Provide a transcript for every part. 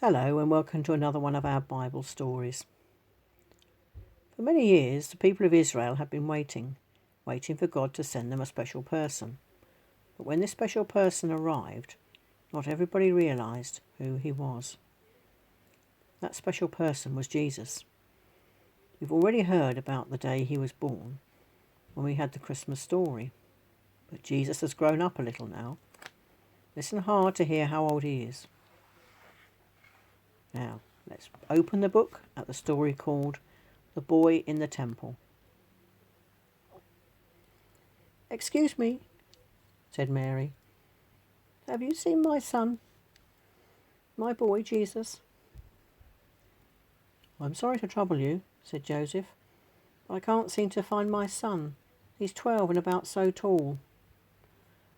Hello and welcome to another one of our Bible stories. For many years, the people of Israel had been waiting for God to send them a special person. But when this special person arrived, not everybody realised who he was. That special person was Jesus. We've already heard about the day he was born when we had the Christmas story. But Jesus has grown up a little now. Listen hard to hear how old he is. Now, let's open the book at the story called The Boy in the Temple. "Excuse me," said Mary. "Have you seen my son? My boy, Jesus?" "I'm sorry to trouble you," said Joseph, "but I can't seem to find my son. He's 12 and about so tall."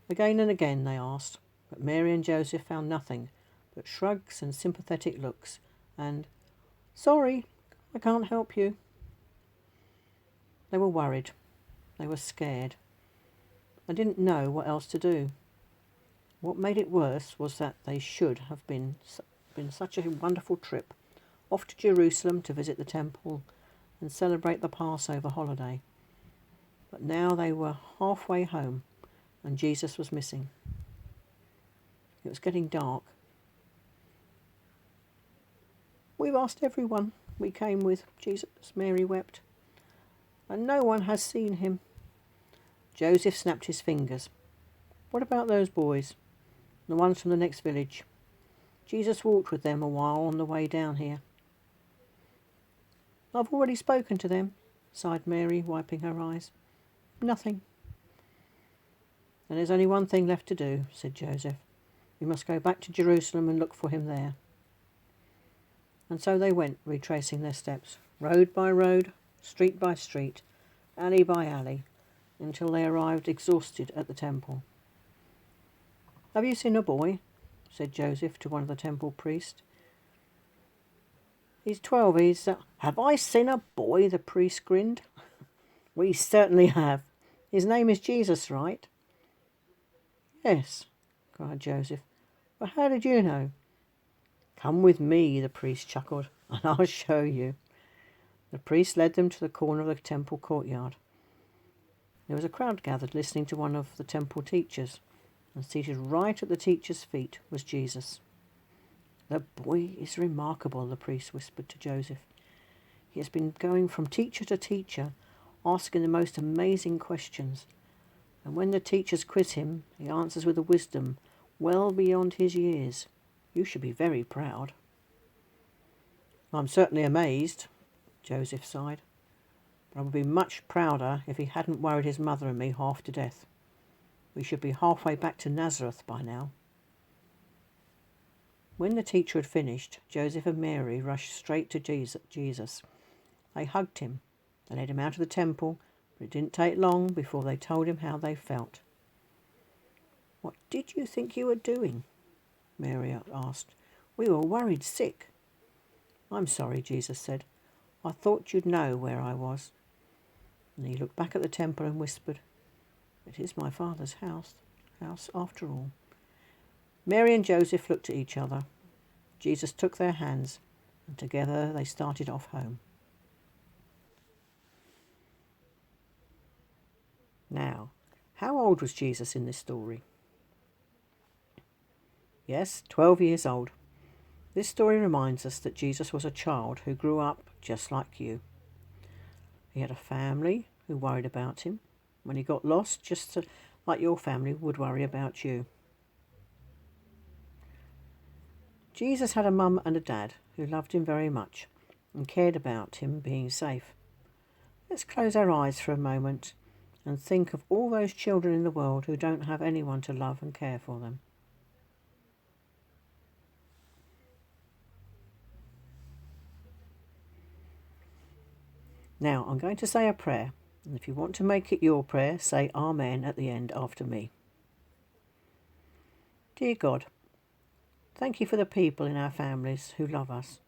Again and again they asked, but Mary and Joseph found nothing but shrugs and sympathetic looks and, "Sorry, I can't help you." They were worried. They were scared. They didn't know what else to do. What made it worse was that they should have been such a wonderful trip, off to Jerusalem to visit the temple and celebrate the Passover holiday. But now they were halfway home and Jesus was missing. It was getting dark. "We've asked everyone we came with, Jesus," Mary wept, "and no one has seen him." Joseph snapped his fingers. "What about those boys? The ones from the next village? Jesus walked with them a while on the way down here." "I've already spoken to them," sighed Mary, wiping her eyes. "Nothing." "Then there's only one thing left to do," said Joseph. "We must go back to Jerusalem and look for him there." And so they went, retracing their steps, road by road, street by street, alley by alley, until they arrived exhausted at the temple. "Have you seen a boy?" said Joseph to one of the temple priests. "He's 12, "Have I seen a boy?" the priest grinned. "We certainly have. His name is Jesus, right?" "Yes," cried Joseph. "But how did you know?" "Come with me," the priest chuckled, "and I'll show you." The priest led them to the corner of the temple courtyard. There was a crowd gathered listening to one of the temple teachers, and seated right at the teacher's feet was Jesus. "The boy is remarkable," the priest whispered to Joseph. "He has been going from teacher to teacher, asking the most amazing questions. And when the teachers quiz him, he answers with a wisdom well beyond his years. You should be very proud." "I'm certainly amazed," Joseph sighed. "But I would be much prouder if he hadn't worried his mother and me half to death. We should be halfway back to Nazareth by now." When the teacher had finished, Joseph and Mary rushed straight to Jesus. They hugged him. They led him out of the temple, but it didn't take long before they told him how they felt. "What did you think you were doing?" Mary asked. "We were worried sick." "I'm sorry," Jesus said. "I thought you'd know where I was." And he looked back at the temple and whispered, "It is my Father's house after all." Mary and Joseph looked at each other. Jesus took their hands, and together they started off home. Now, how old was Jesus in this story? Yes, 12 years old. This story reminds us that Jesus was a child who grew up just like you. He had a family who worried about him when he got lost, like your family would worry about you. Jesus had a mum and a dad who loved him very much and cared about him being safe. Let's close our eyes for a moment and think of all those children in the world who don't have anyone to love and care for them. Now, I'm going to say a prayer, and if you want to make it your prayer, say Amen at the end after me. Dear God, thank you for the people in our families who love us.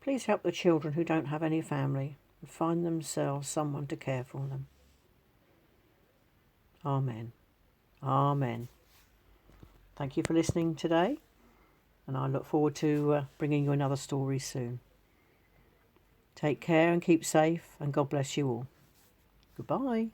Please help the children who don't have any family and find themselves someone to care for them. Amen. Amen. Thank you for listening today, and I look forward to bringing you another story soon. Take care and keep safe, and God bless you all. Goodbye.